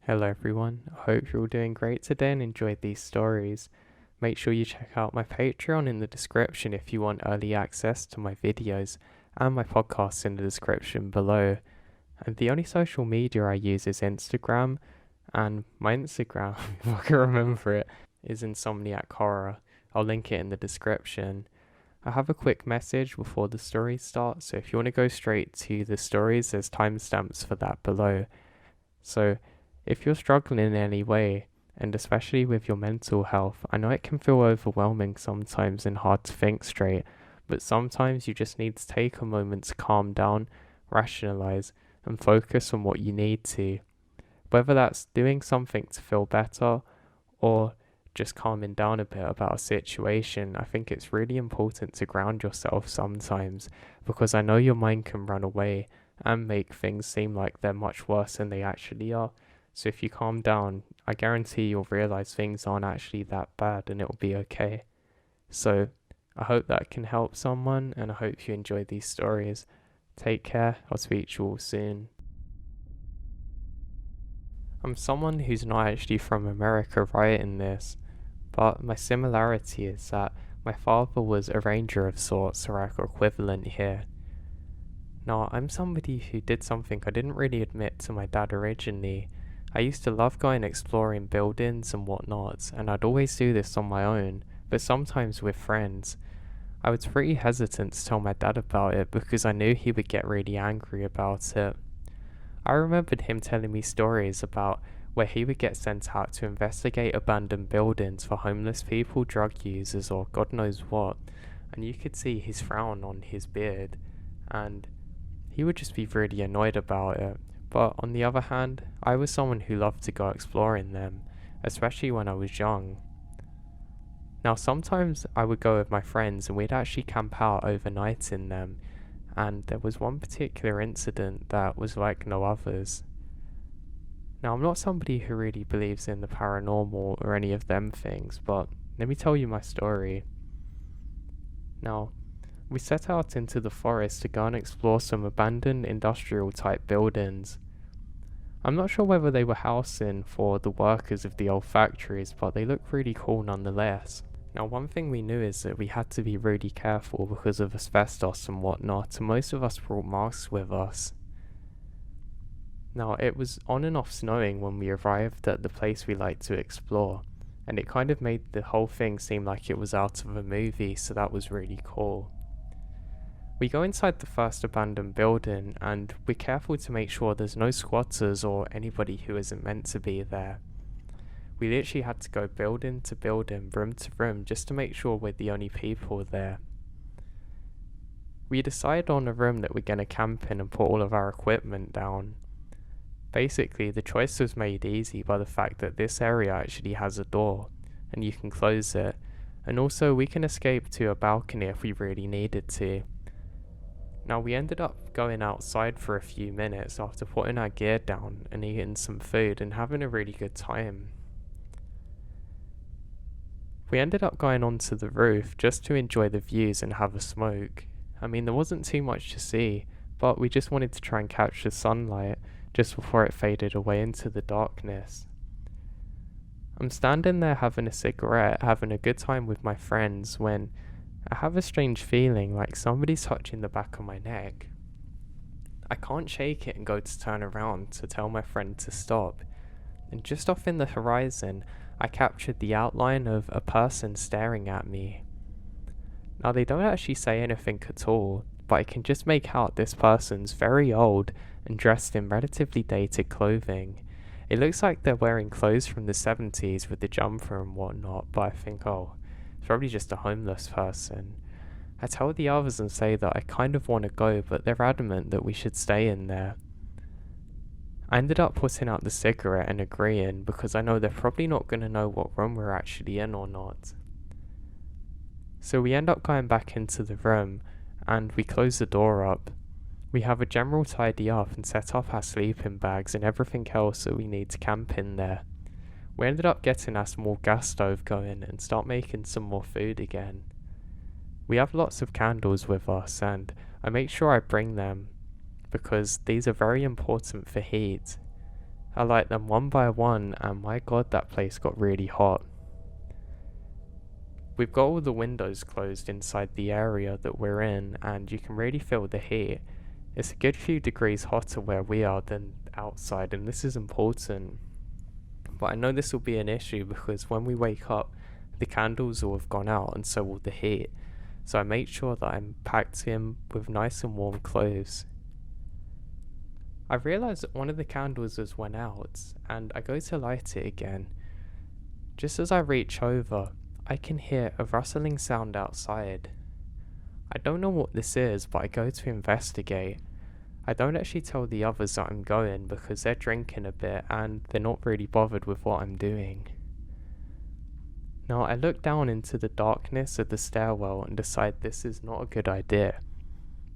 Hello everyone, I hope you're all doing great today and enjoyed these stories. Make sure you check out my Patreon in the description if you want early access to my videos, and my podcasts in the description below. And the only social media I use is Instagram, and my Instagram, if I can remember it, is Insomniac Horror. I'll link it in the description. I have a quick message before the story starts, so if you want to go straight to the stories, there's timestamps for that below. So if you're struggling in any way, and especially with your mental health, I know it can feel overwhelming sometimes and hard to think straight, but sometimes you just need to take a moment to calm down, rationalize, and focus on what you need to. Whether that's doing something to feel better or just calming down a bit about a situation, I think it's really important to ground yourself sometimes, because I know your mind can run away and make things seem like they're much worse than they actually are. So if you calm down, I guarantee you'll realize things aren't actually that bad and it'll be okay. So I hope that can help someone, and I hope you enjoyed these stories. Take care. I'll speak to you all soon. I'm someone who's not actually from America writing this, but my similarity is that my father was a ranger of sorts, or our equivalent here. Now, I'm somebody who did something I didn't really admit to my dad originally. I used to love going exploring buildings and whatnot, and I'd always do this on my own, but sometimes with friends. I was pretty hesitant to tell my dad about it because I knew he would get really angry about it. I remembered him telling me stories about where he would get sent out to investigate abandoned buildings for homeless people, drug users, or God knows what, and you could see his frown on his beard, and he would just be really annoyed about it. But on the other hand, I was someone who loved to go exploring them, especially when I was young. Now sometimes I would go with my friends and we'd actually camp out overnight in them, and there was one particular incident that was like no others. Now I'm not somebody who really believes in the paranormal or any of them things, but let me tell you my story. Now, we set out into the forest to go and explore some abandoned industrial type buildings. I'm not sure whether they were housing for the workers of the old factories, but they looked really cool nonetheless. Now, one thing we knew is that we had to be really careful because of asbestos and whatnot, and most of us brought masks with us. Now, it was on and off snowing when we arrived at the place we liked to explore, and it kind of made the whole thing seem like it was out of a movie, so that was really cool. We go inside the first abandoned building, and we're careful to make sure there's no squatters or anybody who isn't meant to be there. We literally had to go building to building, room to room, just to make sure we're the only people there. We decided on a room that we're going to camp in and put all of our equipment down. Basically, the choice was made easy by the fact that this area actually has a door, and you can close it, and also we can escape to a balcony if we really needed to. Now, we ended up going outside for a few minutes after putting our gear down and eating some food and having a really good time. We ended up going onto the roof just to enjoy the views and have a smoke. I mean, there wasn't too much to see, but we just wanted to try and catch the sunlight just before it faded away into the darkness. I'm standing there having a cigarette, having a good time with my friends, when I have a strange feeling like somebody's touching the back of my neck. I can't shake it and go to turn around to tell my friend to stop, and just off in the horizon I captured the outline of a person staring at me. Now, they don't actually say anything at all, but I can just make out this person's very old and dressed in relatively dated clothing. It looks like they're wearing clothes from the 70s with the jumper and whatnot, but I think, oh, it's probably just a homeless person. I tell the others and say that I kind of want to go, but they're adamant that we should stay in there. I ended up putting out the cigarette and agreeing, because I know they're probably not going to know what room we're actually in or not. So we end up going back into the room, and we close the door up. We have a general tidy up and set up our sleeping bags and everything else that we need to camp in there. We ended up getting our small gas stove going and start making some more food again. We have lots of candles with us, and I make sure I bring them because these are very important for heat. I light them one by one, and my god, that place got really hot. We've got all the windows closed inside the area that we're in, and you can really feel the heat. It's a good few degrees hotter where we are than outside, and this is important. But I know this will be an issue because when we wake up, the candles will have gone out, and so will the heat. So I make sure that I'm packed in with nice and warm clothes. I realise that one of the candles has went out, and I go to light it again. Just as I reach over, I can hear a rustling sound outside. I don't know what this is, but I go to investigate. I don't actually tell the others that I'm going because they're drinking a bit and they're not really bothered with what I'm doing. Now I look down into the darkness of the stairwell and decide this is not a good idea.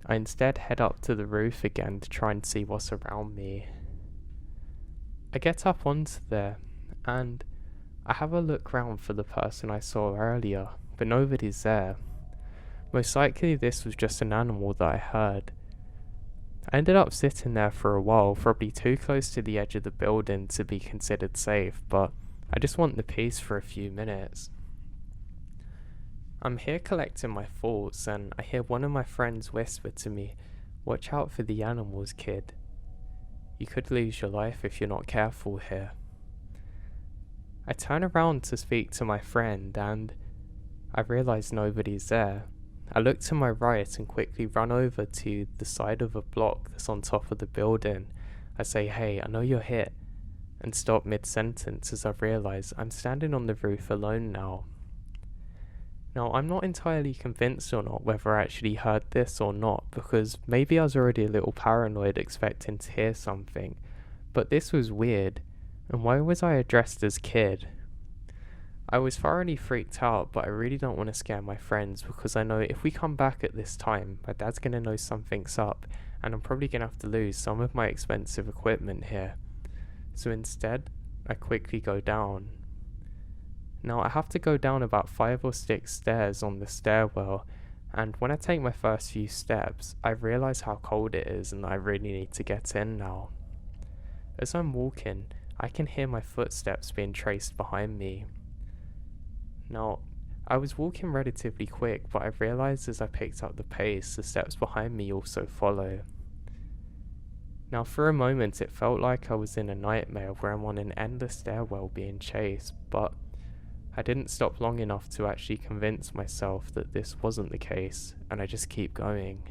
I instead head up to the roof again to try and see what's around me. I get up onto there and I have a look round for the person I saw earlier, but nobody's there. Most likely this was just an animal that I heard. I ended up sitting there for a while, probably too close to the edge of the building to be considered safe, but I just want the peace for a few minutes. I'm here collecting my thoughts and I hear one of my friends whisper to me, "Watch out for the animals, kid. You could lose your life if you're not careful here." I turn around to speak to my friend and I realise nobody's there. I look to my right and quickly run over to the side of a block that's on top of the building. I say, "Hey, I know you're here," and stop mid-sentence as I realise I'm standing on the roof alone now. Now, I'm not entirely convinced or not whether I actually heard this or not, because maybe I was already a little paranoid expecting to hear something, but this was weird, and why was I addressed as kid? I was thoroughly freaked out, but I really don't want to scare my friends because I know if we come back at this time, my dad's going to know something's up, and I'm probably going to have to lose some of my expensive equipment here. So instead, I quickly go down. Now I have to go down about 5 or 6 stairs on the stairwell, and when I take my first few steps, I realise how cold it is and I really need to get in now. As I'm walking, I can hear my footsteps being traced behind me. Now, I was walking relatively quick, but I realised as I picked up the pace, the steps behind me also follow. Now for a moment it felt like I was in a nightmare where I'm on an endless stairwell being chased, but I didn't stop long enough to actually convince myself that this wasn't the case, and I just keep going.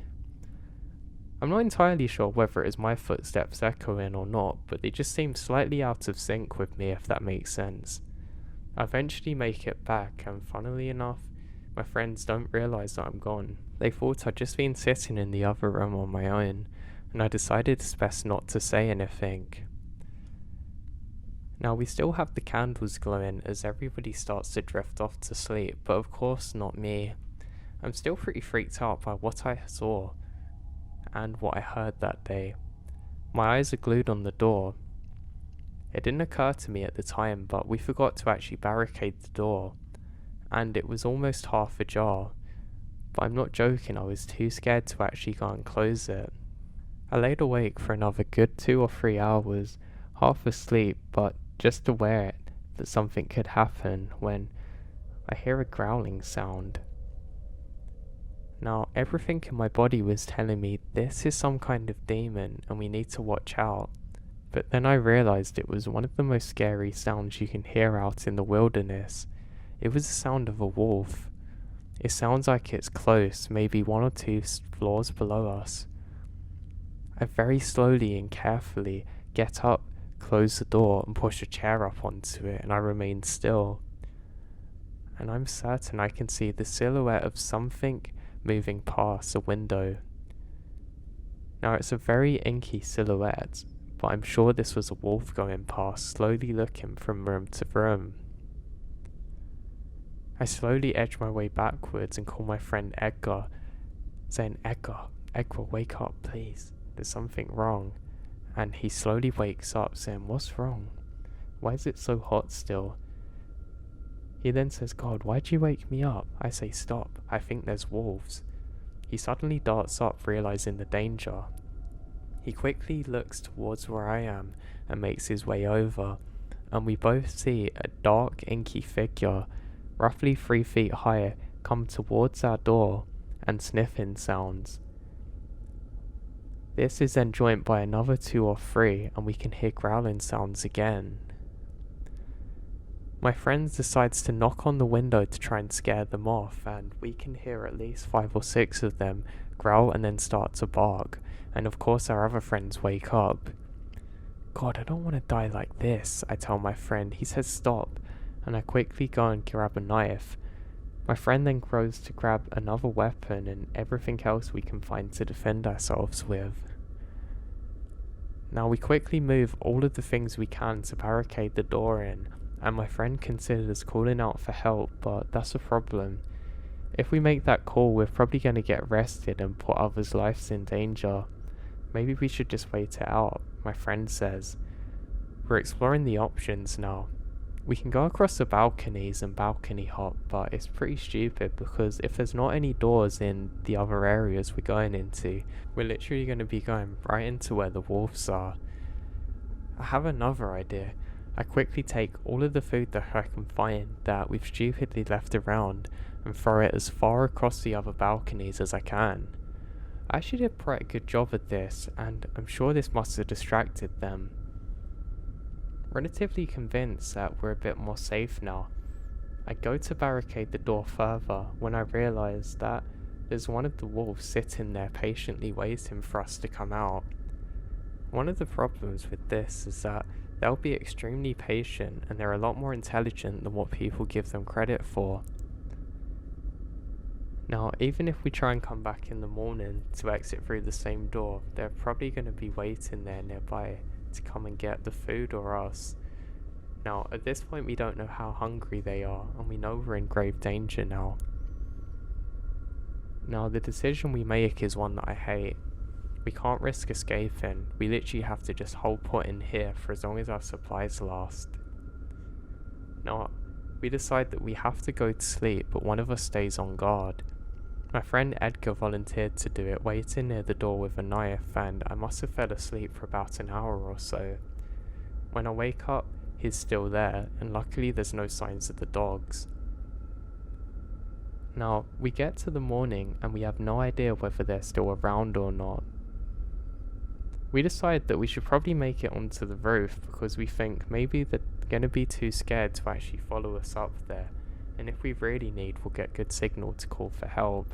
I'm not entirely sure whether it is my footsteps echoing or not, but they just seem slightly out of sync with me, if that makes sense. I eventually make it back, and funnily enough, my friends don't realise that I'm gone. They thought I'd just been sitting in the other room on my own, and I decided it's best not to say anything. Now we still have the candles glowing as everybody starts to drift off to sleep, but of course not me. I'm still pretty freaked out by what I saw and what I heard that day. My eyes are glued on the door. It didn't occur to me at the time, but we forgot to actually barricade the door, and it was almost half ajar. But I'm not joking, I was too scared to actually go and close it. I laid awake for another good 2 or 3 hours, half asleep, but just aware that something could happen when I hear a growling sound. Now, everything in my body was telling me this is some kind of demon and we need to watch out. But then I realised it was one of the most scary sounds you can hear out in the wilderness. It was the sound of a wolf. It sounds like it's close, maybe 1 or 2 floors below us. I very slowly and carefully get up, close the door and push a chair up onto it, and I remain still. And I'm certain I can see the silhouette of something moving past a window. Now it's a very inky silhouette, but I'm sure this was a wolf going past, slowly looking from room to room. I slowly edge my way backwards and call my friend Edgar, saying, Edgar, wake up please, there's something wrong." And he slowly wakes up saying, "What's wrong? Why is it so hot still?" He then says, "God, why'd you wake me up?" I say, "Stop, I think there's wolves." He suddenly darts up, realising the danger. He quickly looks towards where I am and makes his way over, and we both see a dark, inky figure, roughly 3 feet high, come towards our door and sniffing sounds. This is then joined by another 2 or 3, and we can hear growling sounds again. My friend decides to knock on the window to try and scare them off, and we can hear at least 5 or 6 of them growl and then start to bark, and of course our other friends wake up. God, I don't want to die like this, I tell my friend. He says stop, and I quickly go and grab a knife. My friend then goes to grab another weapon and everything else we can find to defend ourselves with. Now we quickly move all of the things we can to barricade the door in, and my friend considers calling out for help, but that's a problem. If we make that call, we're probably going to get arrested and put others' lives in danger. Maybe we should just wait it out, my friend says. We're exploring the options now. We can go across the balconies and balcony hop, but it's pretty stupid because if there's not any doors in the other areas we're going into, we're literally going to be going right into where the wolves are. I have another idea. I quickly take all of the food that I can find that we've stupidly left around and throw it as far across the other balconies as I can. I actually did quite a good job at this, and I'm sure this must have distracted them. Relatively convinced that we're a bit more safe now, I go to barricade the door further when I realise that there's one of the wolves sitting there patiently waiting for us to come out. One of the problems with this is that they'll be extremely patient and they're a lot more intelligent than what people give them credit for. Now, even if we try and come back in the morning to exit through the same door, they're probably going to be waiting there nearby to come and get the food or us. Now, at this point we don't know how hungry they are, and we know we're in grave danger now. Now, the decision we make is one that I hate. We can't risk escaping, we literally have to just hold put in here for as long as our supplies last. Now, we decide that we have to go to sleep, but one of us stays on guard. My friend Edgar volunteered to do it, waiting near the door with a knife, and I must have fell asleep for about an hour or so. When I wake up, he's still there, and luckily there's no signs of the dogs. Now, we get to the morning and we have no idea whether they're still around or not. We decide that we should probably make it onto the roof because we think maybe they're going to be too scared to actually follow us up there, and if we really need, we'll get good signal to call for help.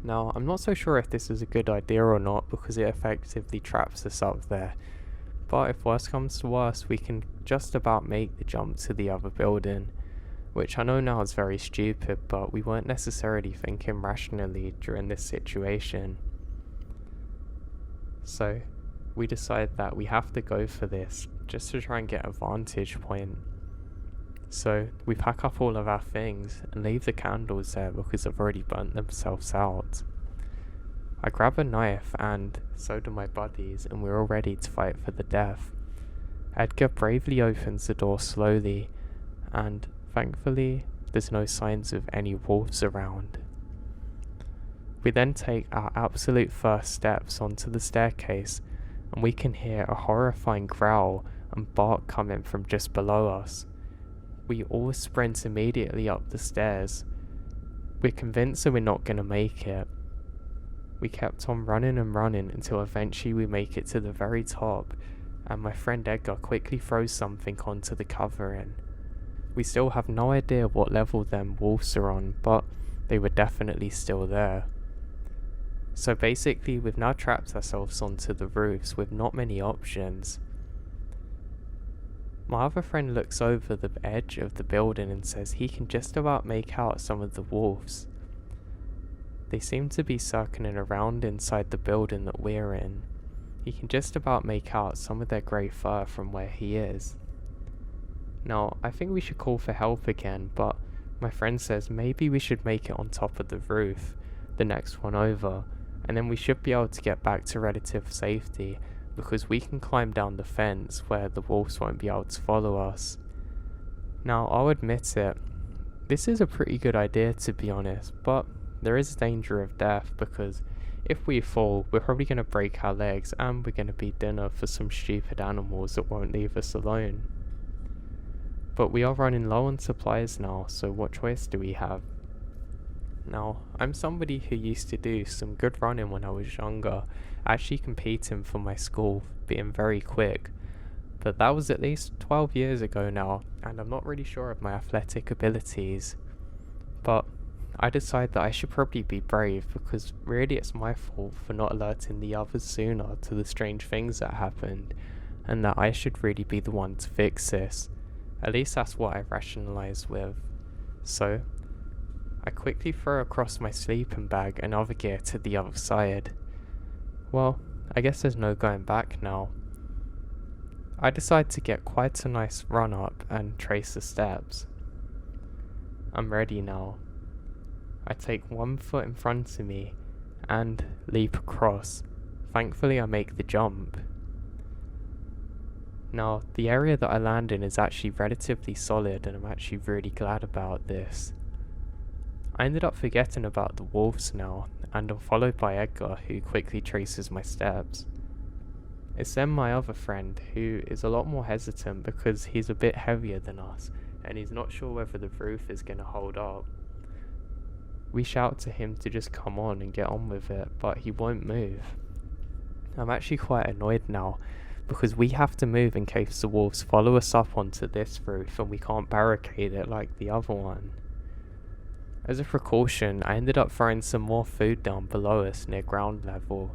Now, I'm not so sure if this is a good idea or not because it effectively traps us up there, but if worse comes to worse, we can just about make the jump to the other building, which I know now is very stupid, but we weren't necessarily thinking rationally during this situation. So, we decide that we have to go for this, just to try and get a vantage point. So, we pack up all of our things and leave the candles there because they've already burnt themselves out. I grab a knife and so do my buddies, and we're all ready to fight for the death. Edgar bravely opens the door slowly, and thankfully there's no signs of any wolves around. We then take our absolute first steps onto the staircase, and we can hear a horrifying growl and bark coming from just below us. We all sprint immediately up the stairs. We're convinced that we're not going to make it. We kept on running and running until eventually we make it to the very top, and my friend Edgar quickly throws something onto the covering. We still have no idea what level them wolves are on, but they were definitely still there. So basically, we've now trapped ourselves onto the roofs with not many options. My other friend looks over the edge of the building and says he can just about make out some of the wolves. They seem to be circling around inside the building that we're in. He can just about make out some of their grey fur from where he is. Now, I think we should call for help again, but my friend says maybe we should make it on top of the roof, the next one over, and then we should be able to get back to relative safety because we can climb down the fence where the wolves won't be able to follow us. Now, I'll admit it, this is a pretty good idea to be honest, but there is danger of death because If we fall, we're probably going to break our legs and we're going to be dinner for some stupid animals that won't leave us alone. But we are running low on supplies now, so what choice do we have? Now, I'm somebody who used to do some good running when I was younger, actually competing for my school, being very quick. But that was at least 12 years ago now, and I'm not really sure of my athletic abilities. But I decided that I should probably be brave, because really it's my fault for not alerting the others sooner to the strange things that happened, and that I should really be the one to fix this. At least that's what I rationalised with. So, I quickly throw across my sleeping bag and other gear to the other side. Well, I guess there's no going back now. I decide to get quite a nice run up and trace the steps. I'm ready now. I take one foot in front of me and leap across. Thankfully I make the jump. Now, the area that I land in is actually relatively solid, and I'm actually really glad about this. I ended up forgetting about the wolves now, and I'm followed by Edgar, who quickly traces my steps. It's then my other friend, who is a lot more hesitant because he's a bit heavier than us, and he's not sure whether the roof is going to hold up. We shout to him to just come on and get on with it, but he won't move. I'm actually quite annoyed now, because we have to move in case the wolves follow us up onto this roof and we can't barricade it like the other one. As a precaution, I ended up throwing some more food down below us near ground level.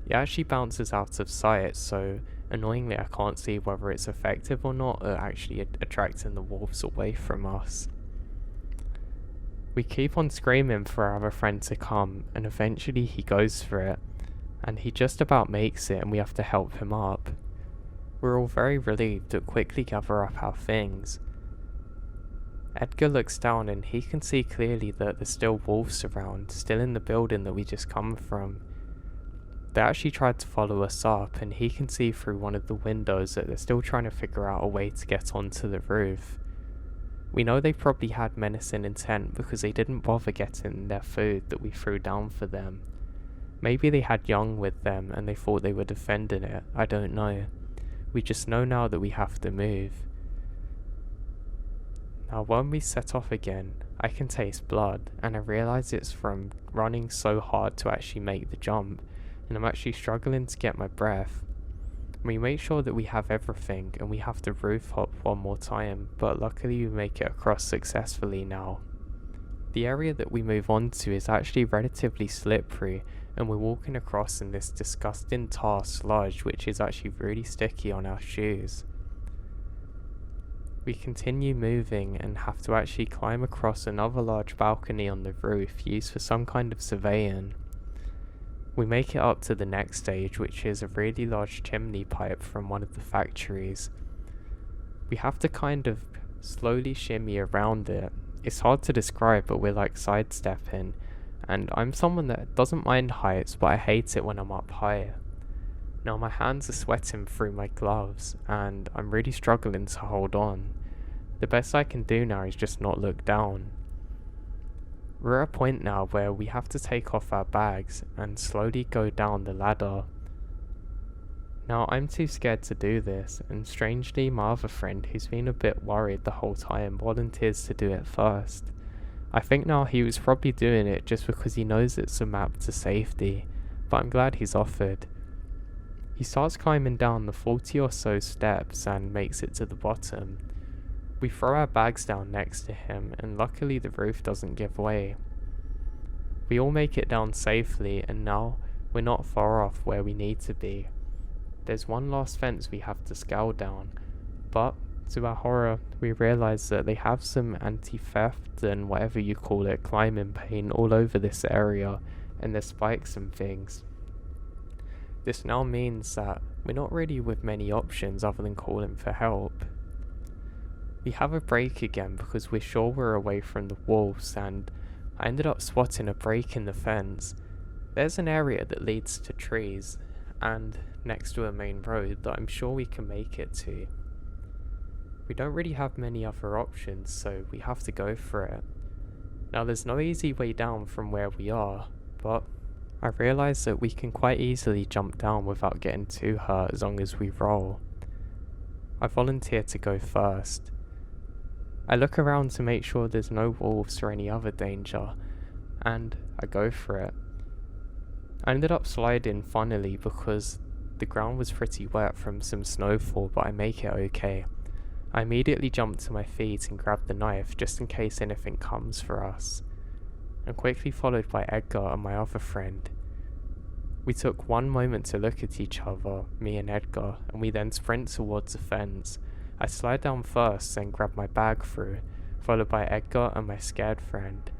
It actually bounces out of sight, so annoyingly I can't see whether it's effective or not at actually attracting the wolves away from us. We keep on screaming for our other friend to come, and eventually he goes for it, and he just about makes it and we have to help him up. We're all very relieved to quickly gather up our things. Edgar looks down and he can see clearly that there's still wolves around, still in the building that we just come from. They actually tried to follow us up, and he can see through one of the windows that they're still trying to figure out a way to get onto the roof. We know they probably had menacing intent because they didn't bother getting their food that we threw down for them. Maybe they had young with them and they thought they were defending it, I don't know. We just know now that we have to move. Now when we set off again, I can taste blood, and I realise it's from running so hard to actually make the jump, and I'm actually struggling to get my breath. We make sure that we have everything, and we have to roof hop one more time, but luckily we make it across successfully now. The area that we move on to is actually relatively slippery, and we're walking across in this disgusting tar sludge which is actually really sticky on our shoes. We continue moving and have to actually climb across another large balcony on the roof used for some kind of surveying. We make it up to the next stage, which is a really large chimney pipe from one of the factories. We have to kind of slowly shimmy around it. It's hard to describe, but we're like sidestepping, and I'm someone that doesn't mind heights, but I hate it when I'm up higher. Now my hands are sweating through my gloves, and I'm really struggling to hold on. The best I can do now is just not look down. We're at a point now where we have to take off our bags and slowly go down the ladder. Now I'm too scared to do this, and strangely my other friend, who's been a bit worried the whole time, volunteers to do it first. I think now he was probably doing it just because he knows it's a map to safety, but I'm glad he's offered. He starts climbing down the 40 or so steps and makes it to the bottom. We throw our bags down next to him, and luckily the roof doesn't give way. We all make it down safely, and now we're not far off where we need to be. There's one last fence we have to scale down, but to our horror we realise that they have some anti-theft and whatever you call it climbing paint all over this area, and there's spikes and things. This now means that we're not really with many options other than calling for help. We have a break again because we're sure we're away from the wolves, and I ended up spotting a break in the fence. There's an area that leads to trees, and next to a main road that I'm sure we can make it to. We don't really have many other options, so we have to go for it. Now there's no easy way down from where we are, but I realise that we can quite easily jump down without getting too hurt as long as we roll. I volunteer to go first. I look around to make sure there's no wolves or any other danger, and I go for it. I ended up sliding funnily because the ground was pretty wet from some snowfall, but I make it okay. I immediately jump to my feet and grab the knife just in case anything comes for us. I'm quickly followed by Edgar and my other friend. We took one moment to look at each other, me and Edgar, and we then sprint towards the fence. I slide down first, then grab my bag through, followed by Edgar and my scared friend,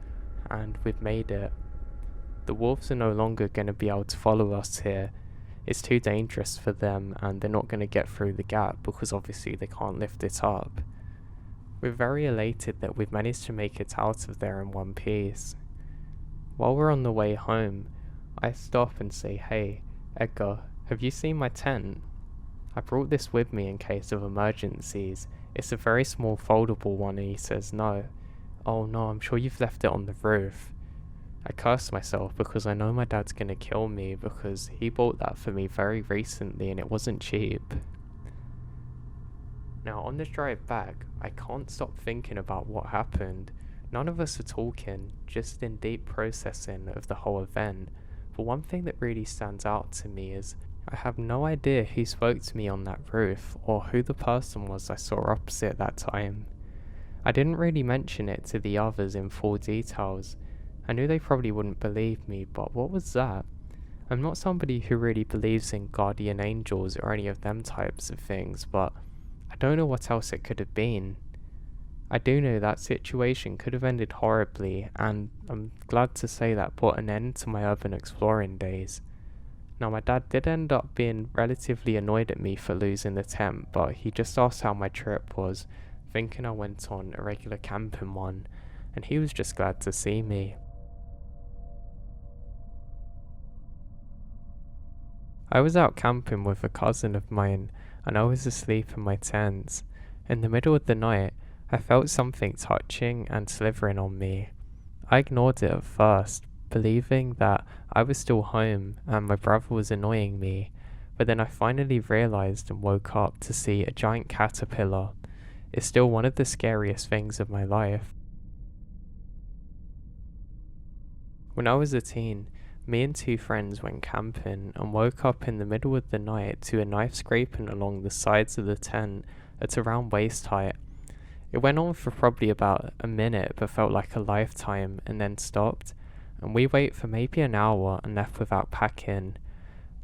and we've made it. The wolves are no longer going to be able to follow us here. It's too dangerous for them, and they're not going to get through the gap because obviously they can't lift it up. We're very elated that we've managed to make it out of there in one piece. While we're on the way home, I stop and say, "Hey, Edgar, have you seen my tent? I brought this with me in case of emergencies. It's a very small foldable one," and he says, "No." "Oh no, I'm sure you've left it on the roof." I curse myself because I know my dad's gonna kill me because he bought that for me very recently and it wasn't cheap. Now on the drive back, I can't stop thinking about what happened. None of us are talking, just in deep processing of the whole event. But one thing that really stands out to me is I have no idea who spoke to me on that roof or who the person was I saw opposite that time. I didn't really mention it to the others in full details. I knew they probably wouldn't believe me, but what was that? I'm not somebody who really believes in guardian angels or any of them types of things, but I don't know what else it could have been. I do know that situation could have ended horribly, and I'm glad to say that put an end to my urban exploring days. Now my dad did end up being relatively annoyed at me for losing the tent, but he just asked how my trip was, thinking I went on a regular camping one, and he was just glad to see me. I was out camping with a cousin of mine, and I was asleep in my tent. In the middle of the night, I felt something touching and slithering on me. I ignored it at first, believing that I was still home and my brother was annoying me, but then I finally realized and woke up to see a giant caterpillar. It's still one of the scariest things of my life. When I was a teen, me and two friends went camping and woke up in the middle of the night to a knife scraping along the sides of the tent at around waist height. It went on for probably about a minute but felt like a lifetime and then stopped, and we waited for maybe an hour and left without packing.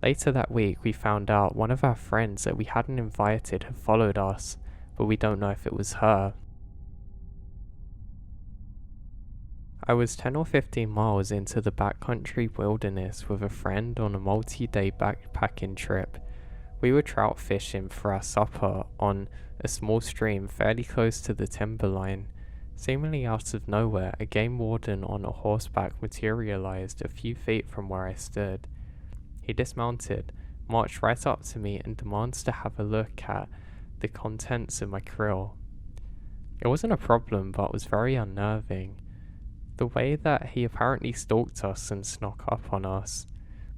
Later that week we found out one of our friends that we hadn't invited had followed us, but we don't know if it was her. I was 10 or 15 miles into the backcountry wilderness with a friend on a multi-day backpacking trip. We were trout fishing for our supper on a small stream fairly close to the timberline. Seemingly out of nowhere, a game warden on a horseback materialized a few feet from where I stood. He dismounted, marched right up to me and demands to have a look at the contents of my krill. It wasn't a problem, but was very unnerving. The way that he apparently stalked us and snuck up on us.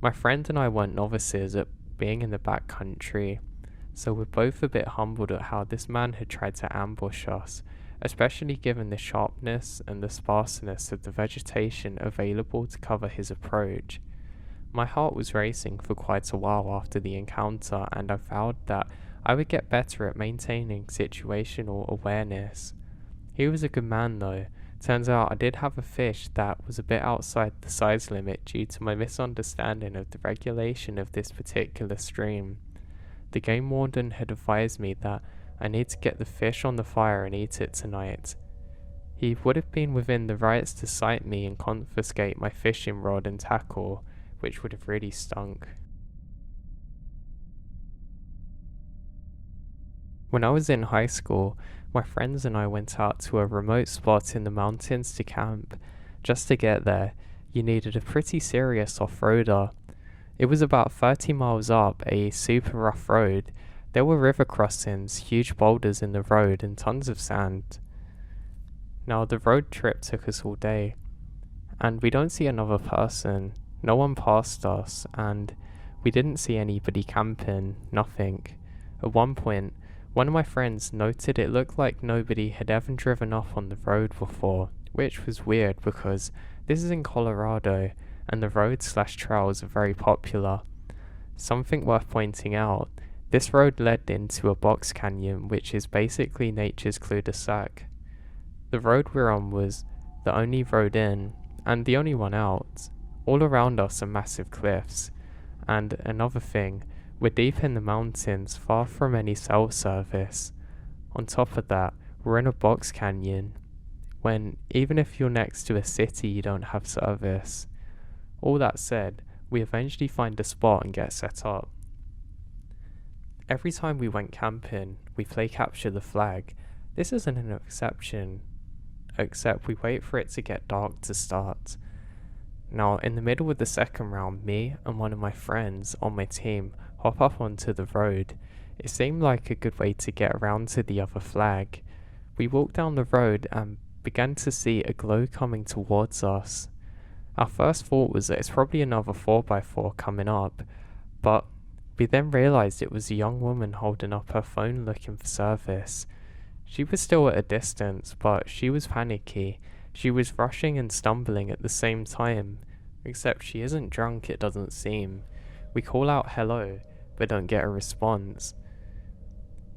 My friend and I weren't novices at being in the backcountry, so we're both a bit humbled at how this man had tried to ambush us, especially given the sharpness and the sparseness of the vegetation available to cover his approach. My heart was racing for quite a while after the encounter, and I vowed that I would get better at maintaining situational awareness. He was a good man though. Turns out I did have a fish that was a bit outside the size limit due to my misunderstanding of the regulation of this particular stream. The game warden had advised me that I need to get the fish on the fire and eat it tonight. He would have been within the rights to cite me and confiscate my fishing rod and tackle, which would have really stunk. When I was in high school, my friends and I went out to a remote spot in the mountains to camp. Just to get there, you needed a pretty serious off-roader. It was about 30 miles up a super rough road. There were river crossings, huge boulders in the road, and tons of sand. Now, the road trip took us all day, and we don't see another person. No one passed us, and we didn't see anybody camping, nothing. At one point, one of my friends noted it looked like nobody had ever driven off on the road before, which was weird because this is in Colorado, and the roads/trails are very popular. Something worth pointing out, this road led into a box canyon, which is basically nature's cul-de-sac. The road we're on was the only road in, and the only one out. All around us are massive cliffs, and another thing, we're deep in the mountains, far from any cell service. On top of that, we're in a box canyon, when even if you're next to a city you don't have service. All that said, we eventually find a spot and get set up. Every time we went camping, we play capture the flag. This isn't an exception, except we wait for it to get dark to start. Now, in the middle of the second round, me and one of my friends on my team hop up onto the road. It seemed like a good way to get around to the other flag. We walked down the road and began to see a glow coming towards us. Our first thought was that it's probably another 4x4 coming up, but we then realised it was a young woman holding up her phone looking for service. She was still at a distance, but she was panicky. She was rushing and stumbling at the same time, except she isn't drunk, it doesn't seem. We call out hello, but don't get a response.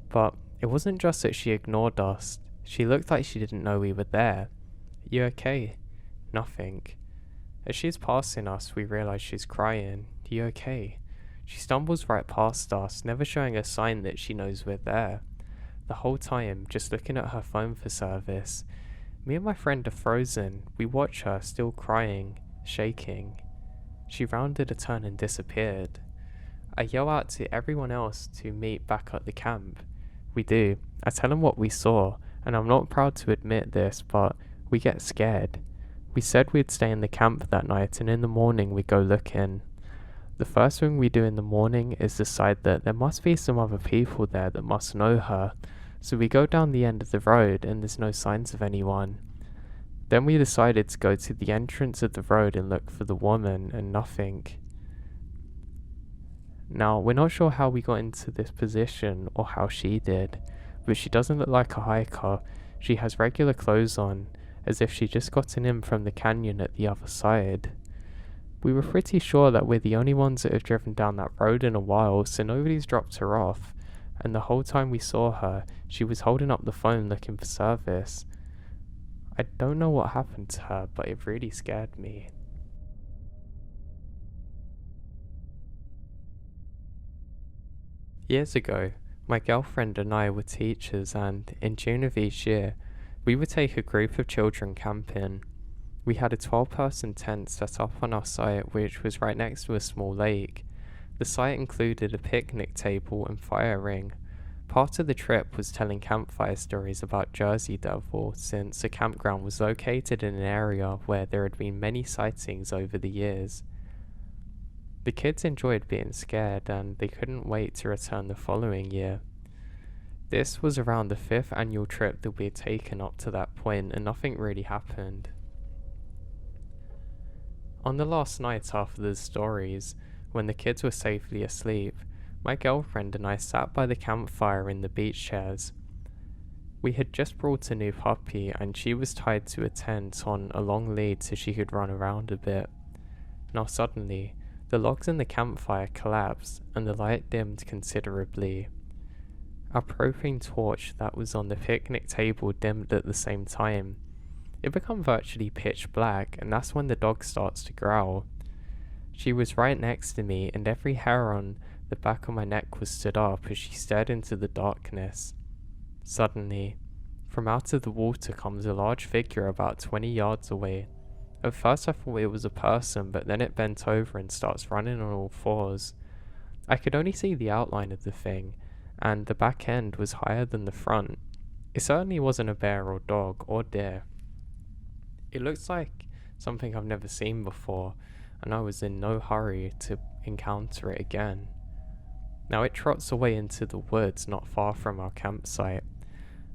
But it wasn't just that she ignored us, she looked like she didn't know we were there. You okay? Nothing. As she's passing us, we realise she's crying. You okay? She stumbles right past us, never showing a sign that she knows we're there. The whole time, just looking at her phone for service. Me and my friend are frozen. We watch her, still crying, shaking. She rounded a turn and disappeared. I yell out to everyone else to meet back at the camp. We do. I tell them what we saw, and I'm not proud to admit this, but we get scared. We said we'd stay in the camp that night, and in the morning we go looking. The first thing we do in the morning is decide that there must be some other people there that must know her. So we go down the end of the road and there's no signs of anyone. Then we decided to go to the entrance of the road and look for the woman, and nothing. Now, we're not sure how we got into this position or how she did, but she doesn't look like a hiker. She has regular clothes on, as if she'd just gotten in from the canyon at the other side. We were pretty sure that we're the only ones that have driven down that road in a while, so nobody's dropped her off. And the whole time we saw her, she was holding up the phone looking for service. I don't know what happened to her, but it really scared me. Years ago, my girlfriend and I were teachers, and in June of each year, we would take a group of children camping. We had a 12-person tent set up on our site, which was right next to a small lake. The site included a picnic table and fire ring. Part of the trip was telling campfire stories about Jersey Devil, since the campground was located in an area where there had been many sightings over the years. The kids enjoyed being scared, and they couldn't wait to return the following year. This was around the 5th annual trip that we had taken up to that point, and nothing really happened. On the last night after the stories, when the kids were safely asleep, my girlfriend and I sat by the campfire in the beach chairs. We had just brought a new puppy, and she was tied to a tent on a long lead so she could run around a bit. Now suddenly, the logs in the campfire collapsed and the light dimmed considerably. Our propane torch that was on the picnic table dimmed at the same time. It became virtually pitch black, and that's when the dog starts to growl. She was right next to me, and every hair on the back of my neck was stood up as she stared into the darkness. Suddenly, from out of the water comes a large figure about 20 yards away. At first I thought it was a person, but then it bent over and starts running on all fours. I could only see the outline of the thing, and the back end was higher than the front. It certainly wasn't a bear or dog or deer. It looked like something I've never seen before, and I was in no hurry to encounter it again. Now it trots away into the woods not far from our campsite.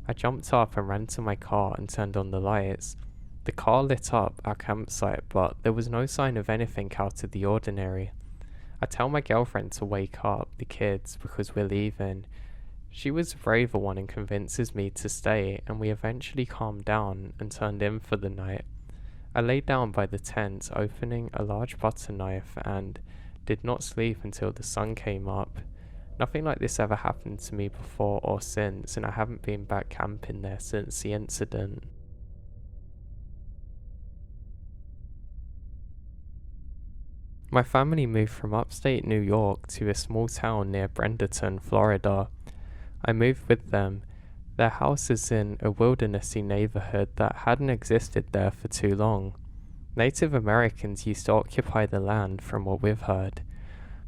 I jumped up and ran to my car and turned on the lights. The car lit up our campsite, but there was no sign of anything out of the ordinary. I tell my girlfriend to wake up the kids because we're leaving. She was the braver one and convinces me to stay, and we eventually calmed down and turned in for the night. I lay down by the tent, opening a large butter knife, and did not sleep until the sun came up. Nothing like this ever happened to me before or since, and I haven't been back camping there since the incident. My family moved from upstate New York to a small town near Brenderton, Florida. I moved with them. Their house is in a wildernessy neighborhood that hadn't existed there for too long. Native Americans used to occupy the land, from what we've heard.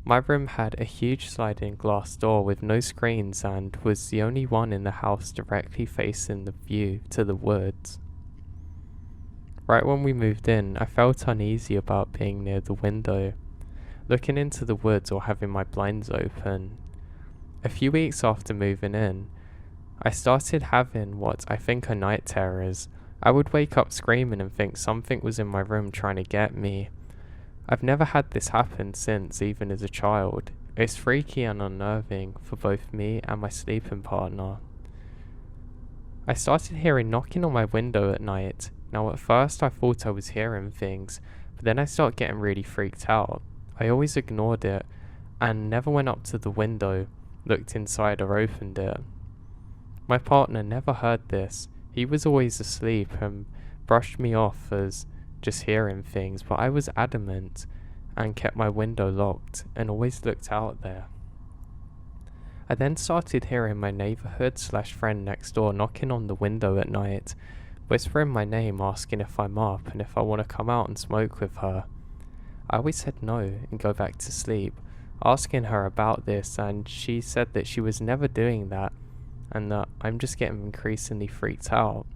My room had a huge sliding glass door with no screens and was the only one in the house directly facing the view to the woods. Right when we moved in, I felt uneasy about being near the window, looking into the woods or having my blinds open. A few weeks after moving in, I started having what I think are night terrors. I would wake up screaming and think something was in my room trying to get me. I've never had this happen since, even as a child. It's freaky and unnerving for both me and my sleeping partner. I started hearing knocking on my window at night. Now at first I thought I was hearing things, but then I started getting really freaked out. I always ignored it and never went up to the window, looked inside or opened it. My partner never heard this. He was always asleep and brushed me off as just hearing things, but I was adamant and kept my window locked and always looked out there. I then started hearing my neighborhood/friend next door knocking on the window at night, whispering my name, asking if I'm up and if I want to come out and smoke with her. I always said no and go back to sleep, asking her about this, and she said that she was never doing that and that I'm just getting increasingly freaked out.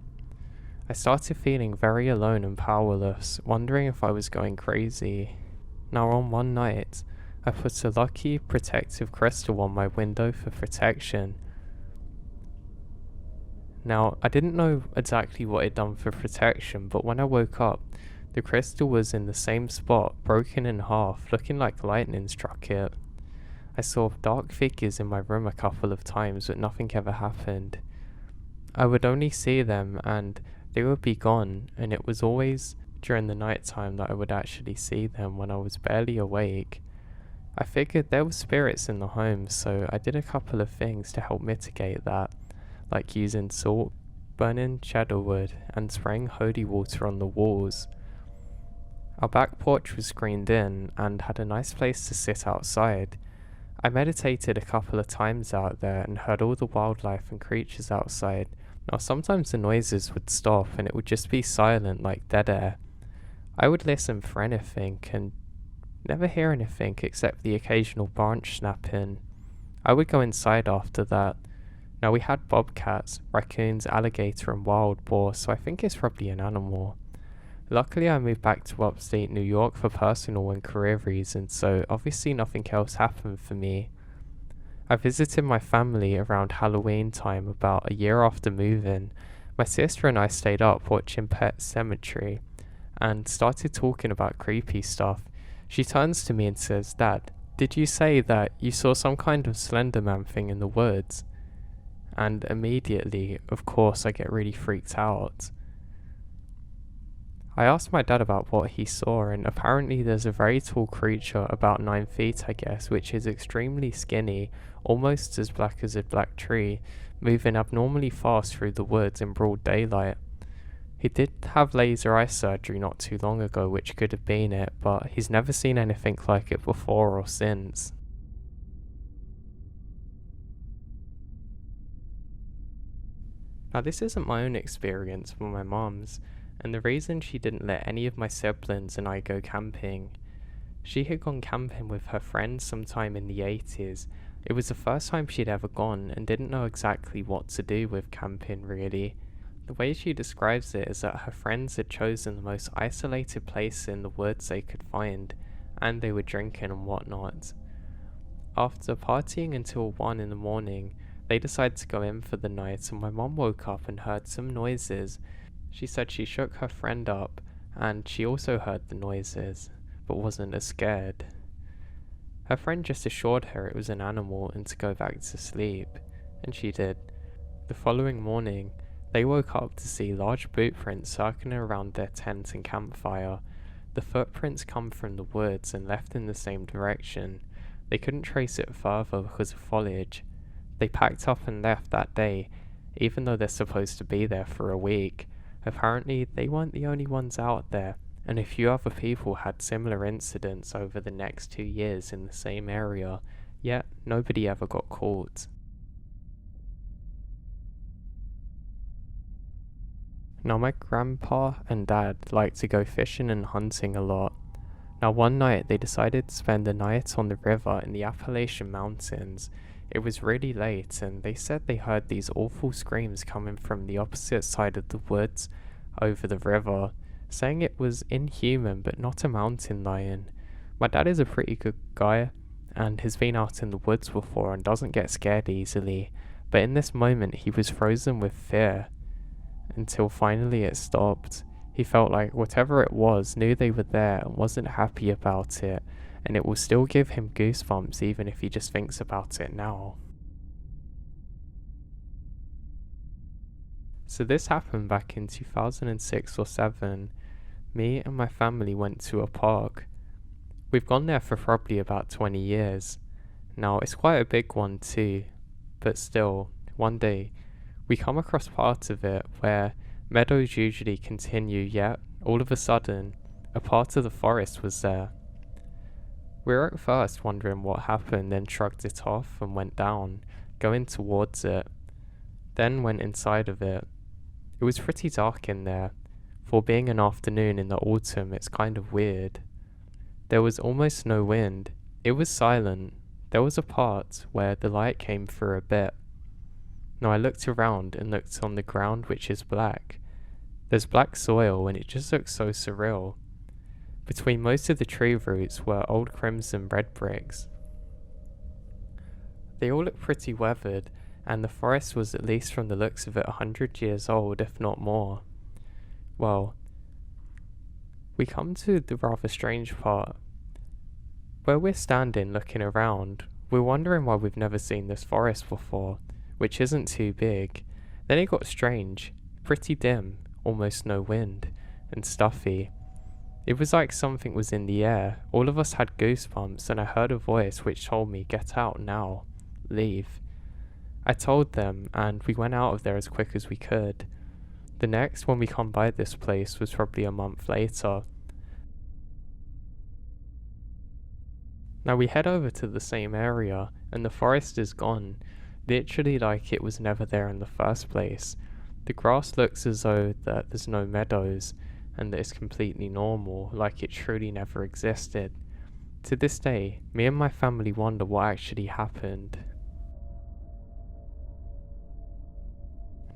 I started feeling very alone and powerless, wondering if I was going crazy. Now on one night, I put a lucky protective crystal on my window for protection. Now, I didn't know exactly what it done for protection, but when I woke up, the crystal was in the same spot, broken in half, looking like lightning struck it. I saw dark figures in my room a couple of times, but nothing ever happened. I would only see them and they would be gone, and it was always during the night time that I would actually see them when I was barely awake. I figured there were spirits in the home, so I did a couple of things to help mitigate that, like using salt, burning cedarwood, and spraying holy water on the walls. Our back porch was screened in and had a nice place to sit outside. I meditated a couple of times out there and heard all the wildlife and creatures outside. Now sometimes the noises would stop and it would just be silent like dead air. I would listen for anything and never hear anything except the occasional branch snapping. I would go inside after that. Now we had bobcats, raccoons, alligator and wild boar, so I think it's probably an animal. Luckily I moved back to upstate New York for personal and career reasons, so obviously nothing else happened for me. I visited my family around Halloween time about a year after moving. My sister and I stayed up watching Pet Sematary and started talking about creepy stuff. She turns to me and says, "Dad, did you say that you saw some kind of Slender Man thing in the woods?" And immediately, of course, I get really freaked out. I asked my dad about what he saw, and apparently there's a very tall creature, about 9 feet I guess, which is extremely skinny, almost as black as a black tree, moving abnormally fast through the woods in broad daylight. He did have laser eye surgery not too long ago, which could have been it, but he's never seen anything like it before or since. Now this isn't my own experience, but my mom's, and the reason she didn't let any of my siblings and I go camping. She had gone camping with her friends sometime in the 80s. It was the first time she'd ever gone and didn't know exactly what to do with camping really. The way she describes it is that her friends had chosen the most isolated place in the woods they could find, and they were drinking and whatnot. After partying until 1 in the morning, they decided to go in for the night, and my mom woke up and heard some noises. She said she shook her friend up and she also heard the noises, but wasn't as scared. Her friend just assured her it was an animal and to go back to sleep, and she did. The following morning, they woke up to see large boot prints circling around their tent and campfire. The footprints come from the woods and left in the same direction. They couldn't trace it further because of foliage. They packed up and left that day, even though they're supposed to be there for a week. Apparently, they weren't the only ones out there, and a few other people had similar incidents over the next 2 years in the same area, yet nobody ever got caught. Now my grandpa and dad like to go fishing and hunting a lot. Now one night they decided to spend the night on the river in the Appalachian Mountains. It was really late and they said they heard these awful screams coming from the opposite side of the woods over the river, saying it was inhuman but not a mountain lion. My dad is a pretty good guy and has been out in the woods before and doesn't get scared easily, but in this moment he was frozen with fear. Until finally it stopped. He felt like whatever it was knew they were there and wasn't happy about it, and it will still give him goosebumps even if he just thinks about it now. So this happened back in 2006 or 7. Me and my family went to a park. We've gone there for probably about 20 years. Now it's quite a big one too, but still, one day we come across part of it where meadows usually continue, yet all of a sudden a part of the forest was there. We were at first wondering what happened, then shrugged it off and went down, going towards it, then went inside of it. It was pretty dark in there. For being an afternoon in the autumn, it's kind of weird. There was almost no wind. It was silent. There was a part where the light came through a bit. Now I looked around and looked on the ground, which is black. There's black soil and it just looks so surreal. Between most of the tree roots were old crimson red bricks. They all looked pretty weathered, and the forest was, at least from the looks of it, 100 years old, if not more. Well, we come to the rather strange part. Where we're standing looking around, we're wondering why we've never seen this forest before, which isn't too big. Then it got strange, pretty dim, almost no wind, and stuffy. It was like something was in the air. All of us had goosebumps, and I heard a voice which told me, "Get out now, leave." I told them, and we went out of there as quick as we could. The next when we come by this place was probably a month later. Now we head over to the same area, and the forest is gone, literally like it was never there in the first place. The grass looks as though that there's no meadows, and that it's completely normal, like it truly never existed. To this day, me and my family wonder what actually happened.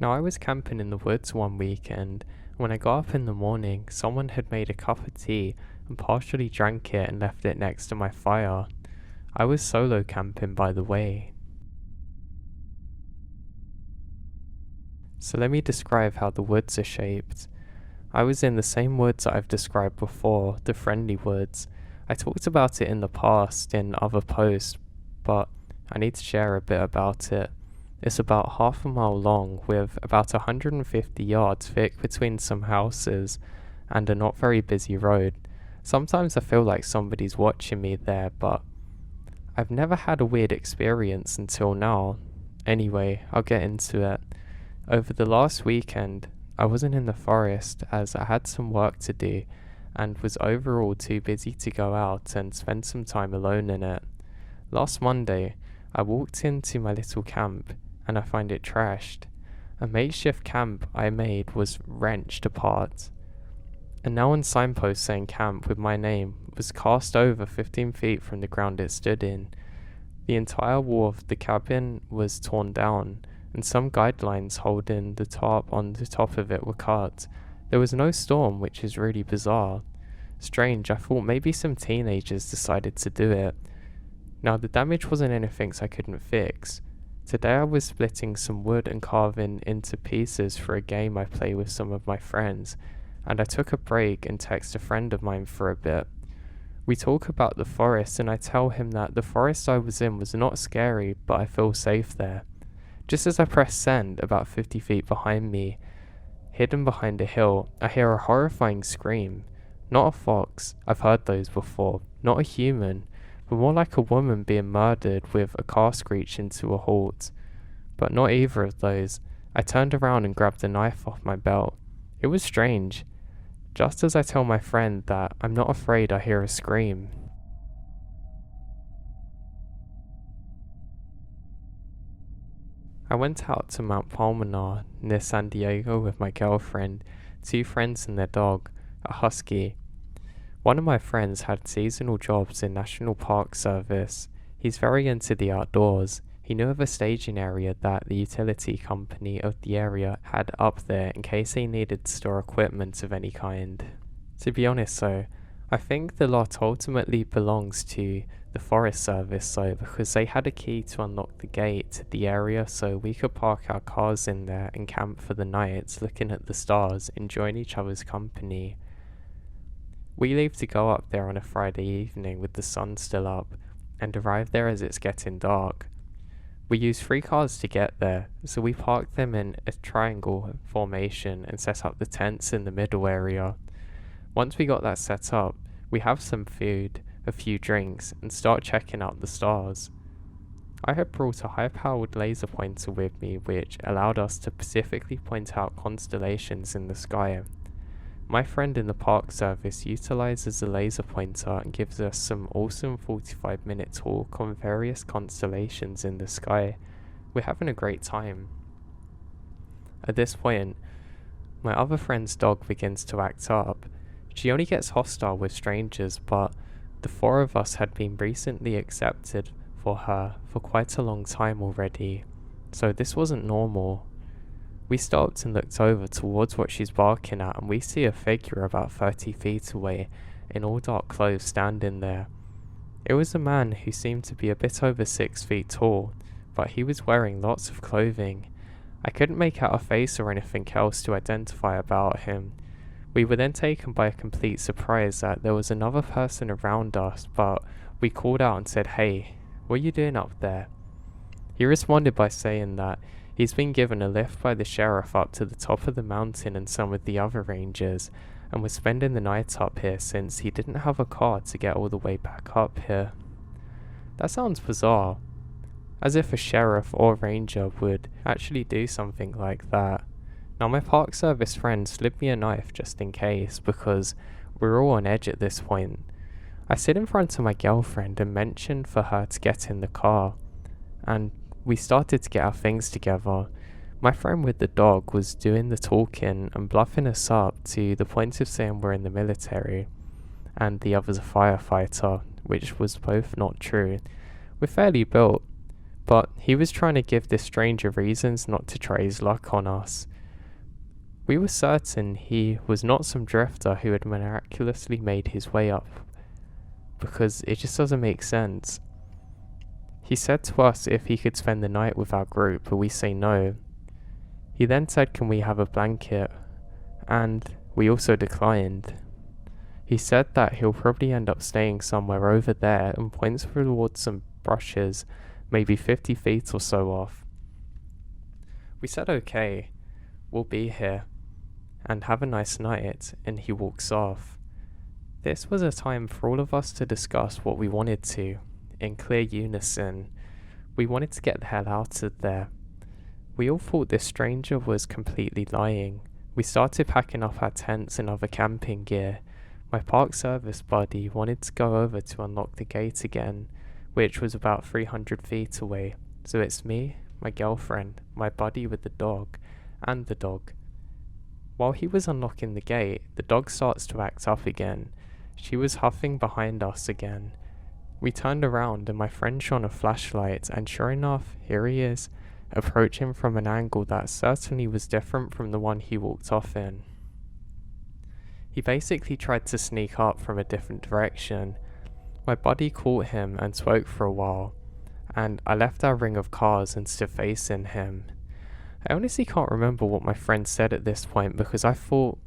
Now I was camping in the woods one weekend. When I got up in the morning, someone had made a cup of tea and partially drank it and left it next to my fire. I was solo camping, by the way. So let me describe how the woods are shaped. I was in the same woods that I've described before, the friendly woods. I talked about it in the past in other posts, but I need to share a bit about it. It's about half a mile long with about 150 yards thick between some houses and a not very busy road. Sometimes I feel like somebody's watching me there, but I've never had a weird experience until now. Anyway, I'll get into it. Over the last weekend, I wasn't in the forest as I had some work to do and was overall too busy to go out and spend some time alone in it. Last Monday, I walked into my little camp and I find it trashed. A makeshift camp I made was wrenched apart. A neon signpost saying camp with my name was cast over 15 feet from the ground it stood in. The entire wall of the cabin was torn down, and some guidelines holding the tarp on the top of it were cut. There was no storm, which is really bizarre. Strange, I thought maybe some teenagers decided to do it. Now the damage wasn't anything I couldn't fix. Today I was splitting some wood and carving into pieces for a game I play with some of my friends, and I took a break and texted a friend of mine for a bit. We talk about the forest and I tell him that the forest I was in was not scary, but I feel safe there. Just as I press send, about 50 feet behind me, hidden behind a hill, I hear a horrifying scream. Not a fox, I've heard those before, not a human, but more like a woman being murdered with a car screeching to a halt. But not either of those. I turned around and grabbed a knife off my belt. It was strange. Just as I tell my friend that I'm not afraid, I hear a scream. I went out to Mount Palomar near San Diego with my girlfriend, 2 friends and their dog, a husky. One of my friends had seasonal jobs in National Park Service. He's very into the outdoors. He knew of a staging area that the utility company of the area had up there in case they needed to store equipment of any kind. To be honest though, I think the lot ultimately belongs to the Forest Service though, because they had a key to unlock the gate to the area so we could park our cars in there and camp for the night, looking at the stars, enjoying each other's company. We leave to go up there on a Friday evening with the sun still up, and arrive there as it's getting dark. We use 3 cars to get there, so we park them in a triangle formation and set up the tents in the middle area. Once we got that set up, we have some food, a few drinks, and start checking out the stars. I had brought a high-powered laser pointer with me which allowed us to specifically point out constellations in the sky. My friend in the park service utilizes the laser pointer and gives us some awesome 45-minute talk on various constellations in the sky. We're having a great time. At this point, my other friend's dog begins to act up. She only gets hostile with strangers, but the 4 of us had been recently accepted for her for quite a long time already, so this wasn't normal. We stopped and looked over towards what she's barking at, and we see a figure about 30 feet away in all dark clothes standing there. It was a man who seemed to be a bit over 6 feet tall, but he was wearing lots of clothing. I couldn't make out a face or anything else to identify about him. We were then taken by a complete surprise that there was another person around us, but we called out and said, "Hey, what are you doing up there?" He responded by saying that he's been given a lift by the sheriff up to the top of the mountain and some of the other rangers, and was spending the night up here since he didn't have a car to get all the way back up here. That sounds bizarre, as if a sheriff or ranger would actually do something like that. Now my park service friend slipped me a knife just in case, because we're all on edge at this point. I sit in front of my girlfriend and mentioned for her to get in the car, and we started to get our things together. My friend with the dog was doing the talking and bluffing us up to the point of saying we're in the military, and the other's a firefighter, which was both not true. We're fairly built, but he was trying to give this stranger reasons not to try his luck on us. We were certain he was not some drifter who had miraculously made his way up, because it just doesn't make sense. He said to us if he could spend the night with our group, but we say no. He then said, "Can we have a blanket?" And we also declined. He said that he'll probably end up staying somewhere over there and points towards some brushes, maybe 50 feet or so off. We said okay, we'll be here, and have a nice night, and he walks off. This was a time for all of us to discuss what we wanted to, in clear unison. We wanted to get the hell out of there. We all thought this stranger was completely lying. We started packing up our tents and other camping gear. My park service buddy wanted to go over to unlock the gate again, which was about 300 feet away. So it's me, my girlfriend, my buddy with the dog, and the dog. While he was unlocking the gate, the dog starts to act up again. She was huffing behind us again. We turned around and my friend shone a flashlight, and sure enough, here he is, approaching from an angle that certainly was different from the one he walked off in. He basically tried to sneak up from a different direction. My buddy caught him and spoke for a while, and I left our ring of cars and stood facing him. I honestly can't remember what my friend said at this point because I thought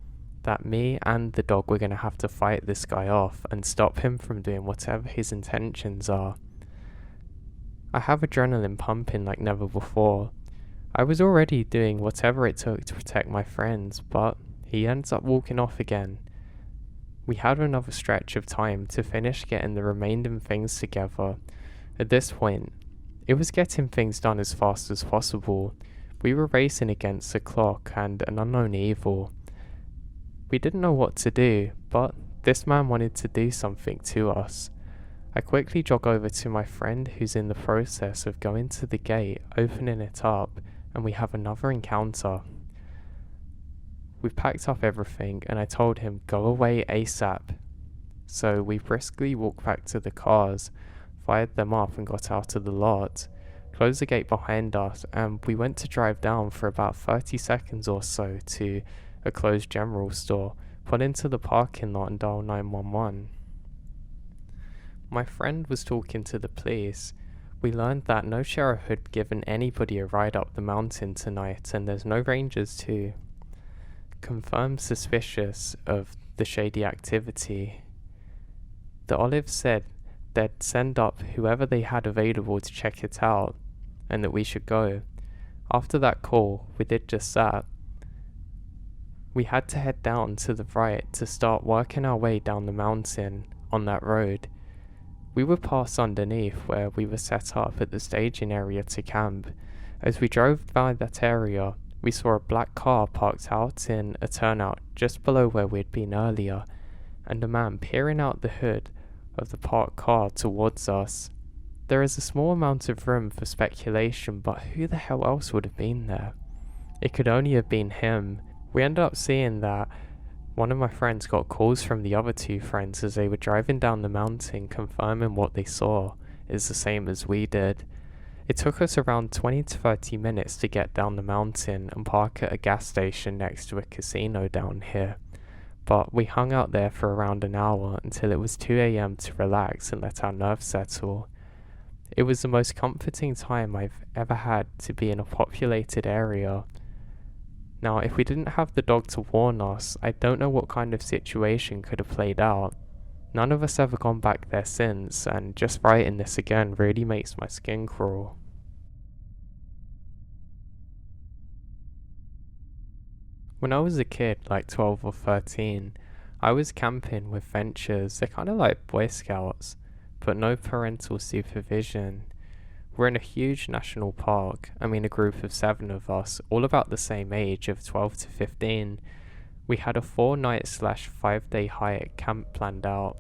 that me and the dog were going to have to fight this guy off and stop him from doing whatever his intentions are. I have adrenaline pumping like never before. I was already doing whatever it took to protect my friends, but he ends up walking off again. We had another stretch of time to finish getting the remaining things together. At this point, it was getting things done as fast as possible. We were racing against the clock and an unknown evil. We didn't know what to do, but this man wanted to do something to us. I quickly jog over to my friend who's in the process of going to the gate, opening it up, and we have another encounter. We've packed up everything and I told him go away ASAP. So we briskly walked back to the cars, fired them up and got out of the lot, closed the gate behind us, and we went to drive down for about 30 seconds or so to a closed general store, put into the parking lot and dial 911. My friend was talking to the police. We learned that no sheriff had given anybody a ride up the mountain tonight and there's no rangers too. Confirmed suspicious of the shady activity. The Olives said they'd send up whoever they had available to check it out and that we should go. After that call, we did just that. We had to head down to the right to start working our way down the mountain on that road. We would pass underneath where we were set up at the staging area to camp. As we drove by that area, we saw a black car parked out in a turnout just below where we'd been earlier, and a man peering out the hood of the parked car towards us. There is a small amount of room for speculation, but who the hell else would have been there? It could only have been him. We ended up seeing that one of my friends got calls from the other two friends as they were driving down the mountain confirming what they saw is the same as we did. It took us around 20 to 30 minutes to get down the mountain and park at a gas station next to a casino down here, but we hung out there for around an hour until it was 2 a.m. to relax and let our nerves settle. It was the most comforting time I've ever had to be in a populated area. Now, if we didn't have the dog to warn us, I don't know what kind of situation could have played out. None of us ever gone back there since, and just writing this again really makes my skin crawl. When I was a kid, like 12 or 13, I was camping with ventures. They're kind of like Boy Scouts, but no parental supervision. We're in a huge national park. I mean, a group of 7 of us, all about the same age of 12 to 15. We had a 4-night/5-day hike camp planned out,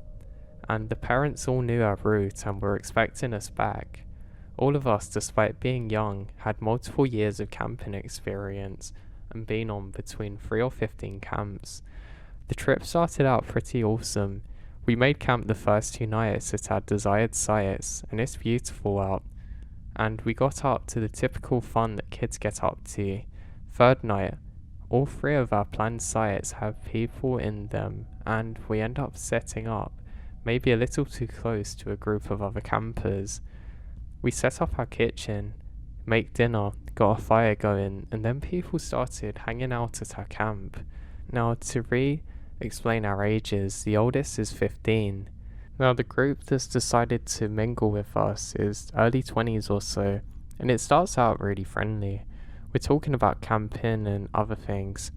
and the parents all knew our route and were expecting us back. All of us, despite being young, had multiple years of camping experience and been on between 3 or 15 camps. The trip started out pretty awesome. We made camp the first 2 nights at our desired sites, and it's beautiful out. And we got up to the typical fun that kids get up to. 3rd night, all 3 of our planned sites have people in them, and we end up setting up, maybe a little too close to a group of other campers. We set up our kitchen, make dinner, got a fire going, and then people started hanging out at our camp. Now, to explain our ages, the oldest is 15. Now, the group that's decided to mingle with us is early 20s or so, and it starts out really friendly. We're talking about camping and other things.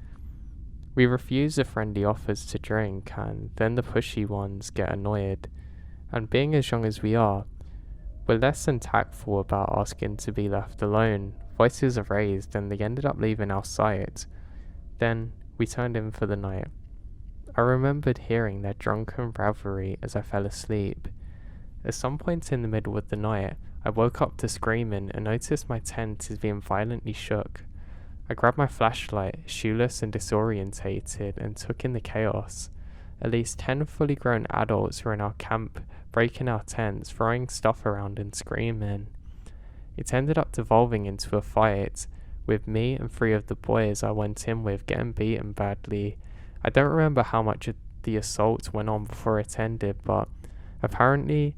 We refuse the friendly offers to drink, and then the pushy ones get annoyed. And being as young as we are, we're less than tactful about asking to be left alone. Voices are raised, and they ended up leaving our site. Then we turned in for the night. I remembered hearing their drunken revelry as I fell asleep. At some point in the middle of the night, I woke up to screaming and noticed my tent is being violently shook. I grabbed my flashlight, shoeless and disorientated, and took in the chaos. At least 10 fully grown adults were in our camp, breaking our tents, throwing stuff around and screaming. It ended up devolving into a fight, with me and 3 of the boys I went in with getting beaten badly. I don't remember how much of the assault went on before it ended, but apparently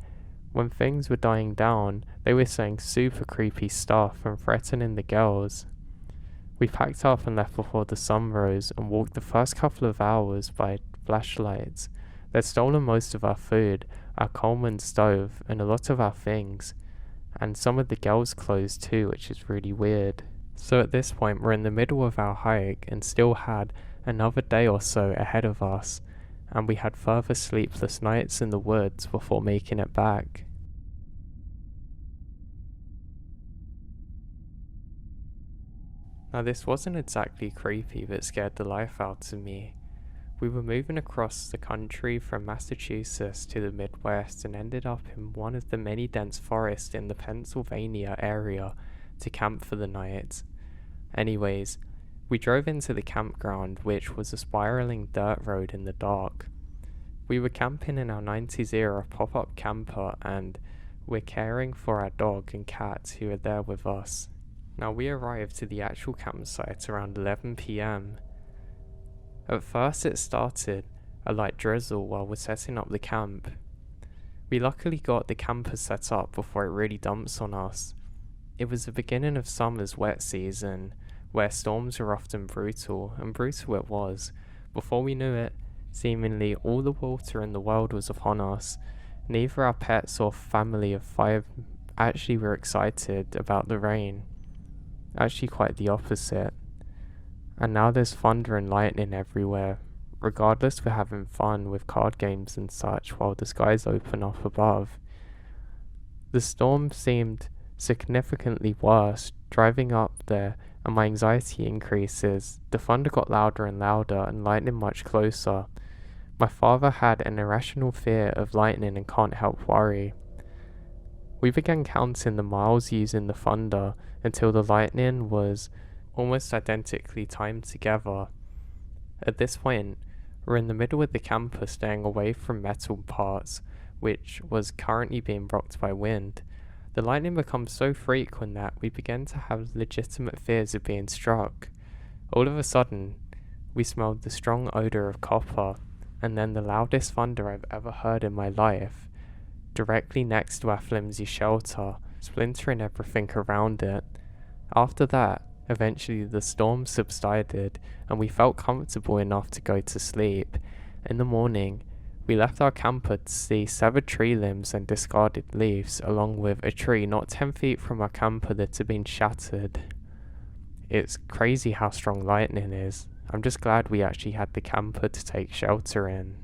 when things were dying down, They were saying super creepy stuff and threatening the girls. We packed up and left before the sun rose and walked the first couple of hours by flashlights. They'd stolen most of our food, our Coleman stove, and a lot of our things, and some of the girls' clothes too, which is really weird. So at this point we're in the middle of our hike and still had another day or so ahead of us, and we had further sleepless nights in the woods before making it back. Now this wasn't exactly creepy, but scared the life out of me. We were moving across the country from Massachusetts to the Midwest and ended up in one of the many dense forests in the Pennsylvania area to camp for the night. Anyways, we drove into the campground, which was a spiraling dirt road in the dark. We were camping in our 90s era pop-up camper and we're caring for our dog and cat who are there with us. Now we arrived to the actual campsite around 11 PM. At first it started a light drizzle while we're setting up the camp. We luckily got the camper set up before it really dumps on us. It was the beginning of summer's wet season, where storms are often brutal, and brutal it was. Before we knew it, seemingly all the water in the world was upon us. Neither our pets or family of 5 actually were excited about the rain. Actually quite the opposite. And now there's thunder and lightning everywhere. Regardless, we're having fun with card games and such while the skies open up above. The storm seemed significantly worse. Driving up there and my anxiety increases. The thunder got louder and louder and lightning much closer. My father had an irrational fear of lightning and can't help worry. We began counting the miles using the thunder until the lightning was almost identically timed together. At this point, we're in the middle of the camper staying away from metal parts, which was currently being rocked by wind. The lightning becomes so frequent that we began to have legitimate fears of being struck. All of a sudden, we smelled the strong odor of copper, and then the loudest thunder I've ever heard in my life, directly next to our flimsy shelter, splintering everything around it. After that, eventually the storm subsided, and we felt comfortable enough to go to sleep. In the morning, we left our camper to see severed tree limbs and discarded leaves, along with a tree not 10 feet from our camper that had been shattered. It's crazy how strong lightning is. I'm just glad we actually had the camper to take shelter in.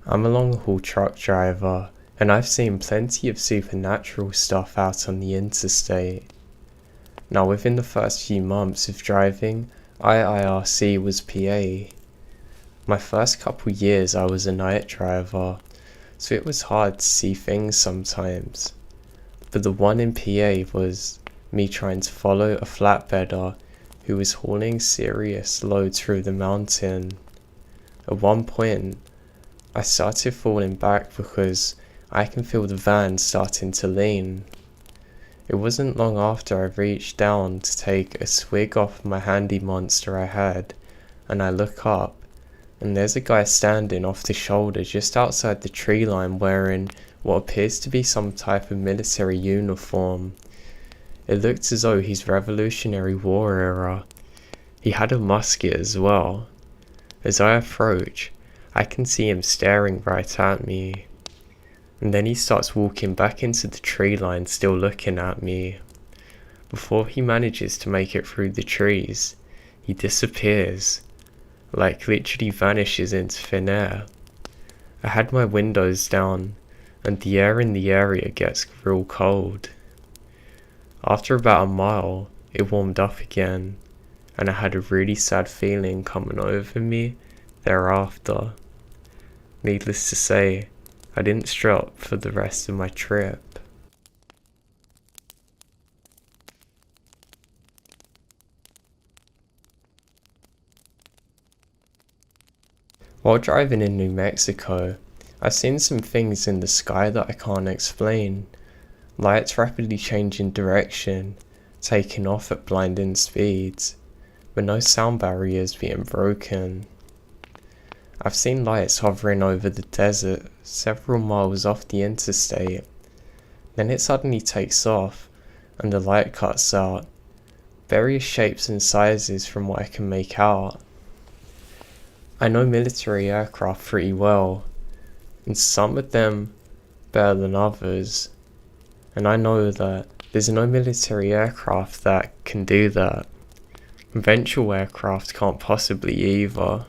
I'm a long-haul truck driver, and I've seen plenty of supernatural stuff out on the interstate. Now within the first few months of driving, IIRC was PA. My first couple years I was a night driver, so it was hard to see things sometimes. But the one in PA was me trying to follow a flatbedder who was hauling serious loads through the mountain. At one point, I started falling back because I can feel the van starting to lean. It wasn't long after I reached down to take a swig off my handy monster I had, and I look up, and there's a guy standing off the shoulder just outside the tree line wearing what appears to be some type of military uniform. It looked as though he's Revolutionary War era. He had a musket as well. As I approach, I can see him staring right at me. And then he starts walking back into the tree line, still looking at me. Before he manages to make it through the trees, he disappears, like literally vanishes into thin air. I had my windows down, and the air in the area gets real cold. After about a mile, it warmed up again, and I had a really sad feeling coming over me thereafter. Needless to say, I didn't stop for the rest of my trip. While driving in New Mexico, I've seen some things in the sky that I can't explain. Lights rapidly changing direction, taking off at blinding speeds, with no sound barriers being broken. I've seen lights hovering over the desert several miles off the interstate. Then it suddenly takes off and the light cuts out. Various shapes and sizes from what I can make out. I know military aircraft pretty well, and some of them better than others. And I know that there's no military aircraft that can do that. Conventional aircraft can't possibly either.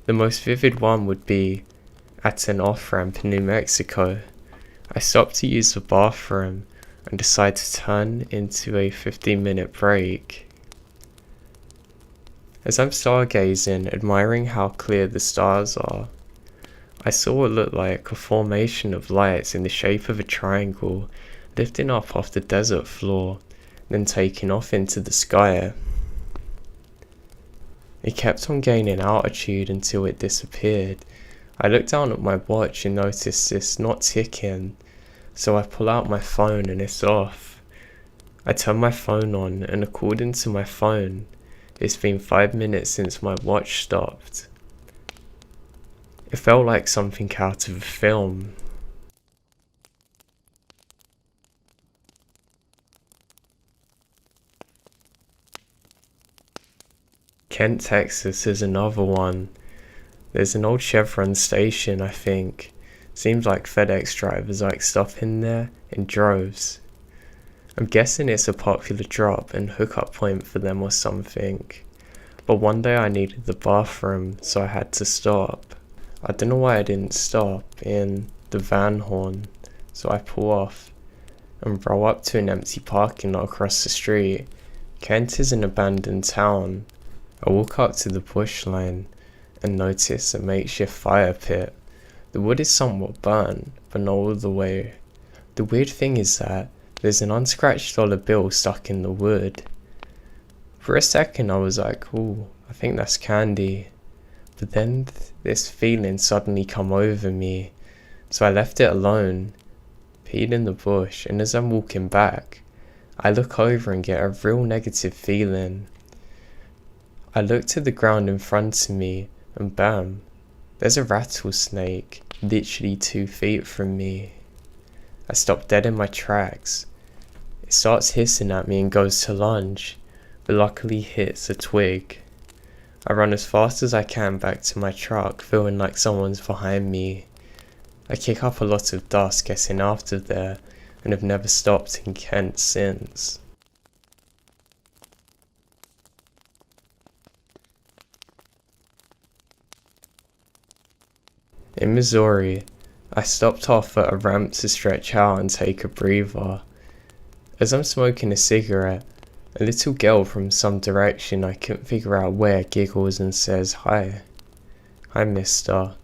The most vivid one would be at an off-ramp in New Mexico. I stopped to use the bathroom and decided to turn into a 15-minute break. As I'm stargazing, admiring how clear the stars are, I saw what looked like a formation of lights in the shape of a triangle lifting up off the desert floor, then taking off into the sky. It kept on gaining altitude until it disappeared. I looked down at my watch and noticed it's not ticking, so I pull out my phone and it's off. I turn my phone on, and according to my phone, it's been 5 minutes since my watch stopped. It felt like something out of a film. Kent, Texas is another one. There's an old Chevron station, I think. Seems like FedEx drivers like stopping there in droves. I'm guessing it's a popular drop and hookup point for them or something. But one day I needed the bathroom, so I had to stop. I don't know why I didn't stop in the van horn, so I pull off and roll up to an empty parking lot across the street. Kent is an abandoned town. I walk up to the bush line and notice a makeshift fire pit. The wood is somewhat burnt, but not all the way. The weird thing is that there's an unscratched dollar bill stuck in the wood. For a second I was like, ooh, I think that's candy. But then this feeling suddenly come over me, so I left it alone, peed in the bush, and as I'm walking back, I look over and get a real negative feeling. I look to the ground in front of me, and bam, there's a rattlesnake literally 2 feet from me. I stop dead in my tracks. It starts hissing at me and goes to lunge, but luckily hits a twig. I run as fast as I can back to my truck, feeling like someone's behind me. I kick up a lot of dust getting out of there, and have never stopped in Kent since. In Missouri, I stopped off at a ramp to stretch out and take a breather. As I'm smoking a cigarette, a little girl from some direction I couldn't figure out where giggles and says, "Hi." "Hi, mister."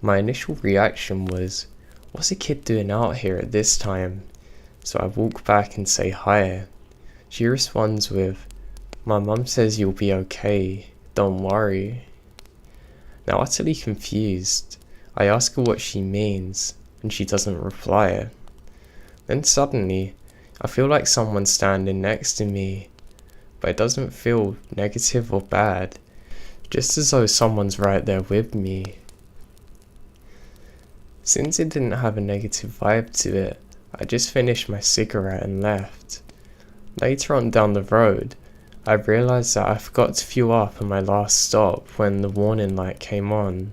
My initial reaction was, what's a kid doing out here at this time? So I walk back and say hi. She responds with, "My mum says you'll be okay, don't worry." Now utterly confused, I ask her what she means, and she doesn't reply. Then suddenly, I feel like someone's standing next to me, but it doesn't feel negative or bad, just as though someone's right there with me. Since it didn't have a negative vibe to it, I just finished my cigarette and left. Later on down the road, I realised that I forgot to fuel up at my last stop when the warning light came on,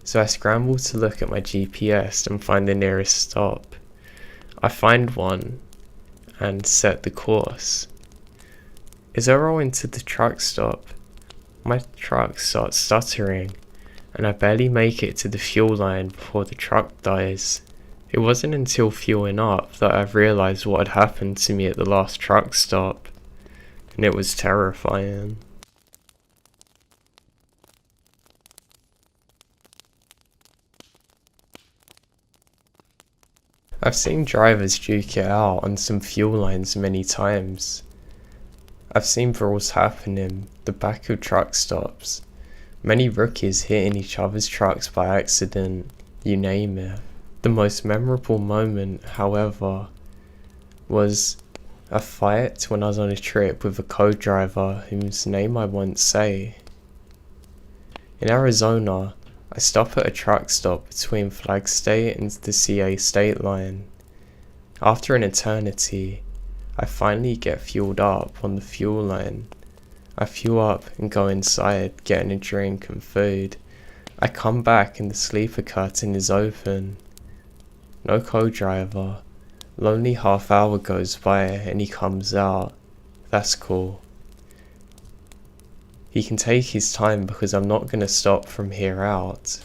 so I scrambled to look at my GPS and find the nearest stop. I find one and set the course. As I roll into the truck stop, my truck starts stuttering, and I barely make it to the fuel line before the truck dies. It wasn't until fueling up that I realised what had happened to me at the last truck stop, and it was terrifying. I've seen drivers duke it out on some fuel lines many times. I've seen brawls happen in the back of truck stops, many rookies hitting each other's trucks by accident, you name it. The most memorable moment, however, was a fight when I was on a trip with a co-driver whose name I won't say. In Arizona, I stop at a truck stop between Flag State and the CA state line. After an eternity, I finally get fueled up on the fuel line. I fuel up and go inside, getting a drink and food. I come back and the sleeper curtain is open. No co-driver. Lonely half hour goes by and he comes out. That's cool. He can take his time because I'm not gonna stop from here out.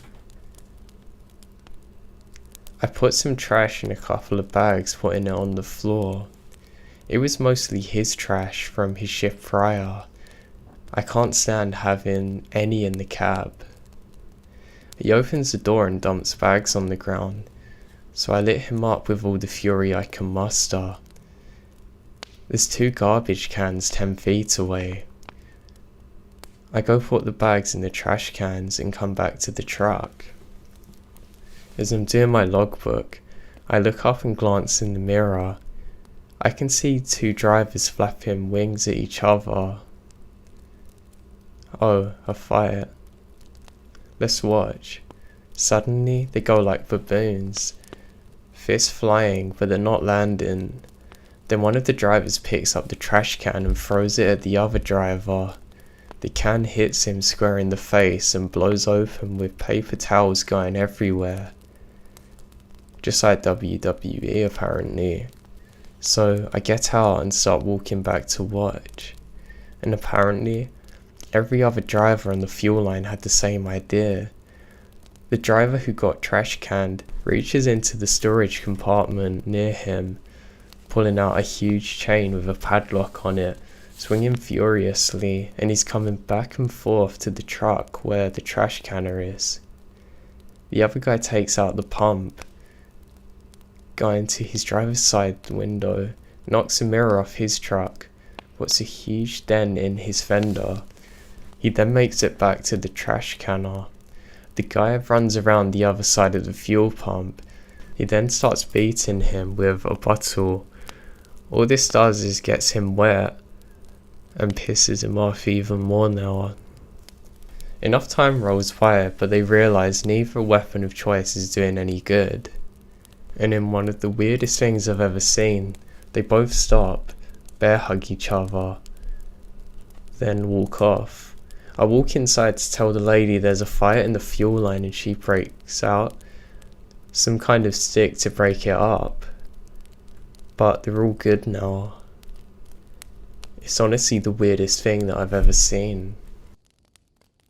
I put some trash in a couple of bags, putting it on the floor. It was mostly his trash from his shift prior. I can't stand having any in the cab. He opens the door and dumps bags on the ground, so I lit him up with all the fury I can muster. There's 2 garbage cans 10 feet away. I go put the bags in the trash cans and come back to the truck. As I'm doing my logbook, I look up and glance in the mirror. I can see 2 drivers flapping wings at each other. Oh, a fight. Let's watch. Suddenly, they go like baboons. Fists flying, but they're not landing. Then one of the drivers picks up the trash can and throws it at the other driver. The can hits him square in the face and blows open with paper towels going everywhere. Just like WWE apparently. So I get out and start walking back to watch. And apparently, every other driver on the fuel line had the same idea. The driver who got trash canned reaches into the storage compartment near him, pulling out a huge chain with a padlock on it, swinging furiously, and he's coming back and forth to the truck where the trash canner is. The other guy takes out the pump, going to his driver's side window, knocks a mirror off his truck, puts a huge dent in his fender. He then makes it back to the trash canner. The guy runs around the other side of the fuel pump. He then starts beating him with a bottle. All this does is gets him wet and pisses him off even more now. Enough time rolls by, but they realise neither weapon of choice is doing any good. And in one of the weirdest things I've ever seen, they both stop, bear hug each other, then walk off. I walk inside to tell the lady there's a fire in the fuel line and she breaks out some kind of stick to break it up. But they're all good now. It's honestly the weirdest thing that I've ever seen.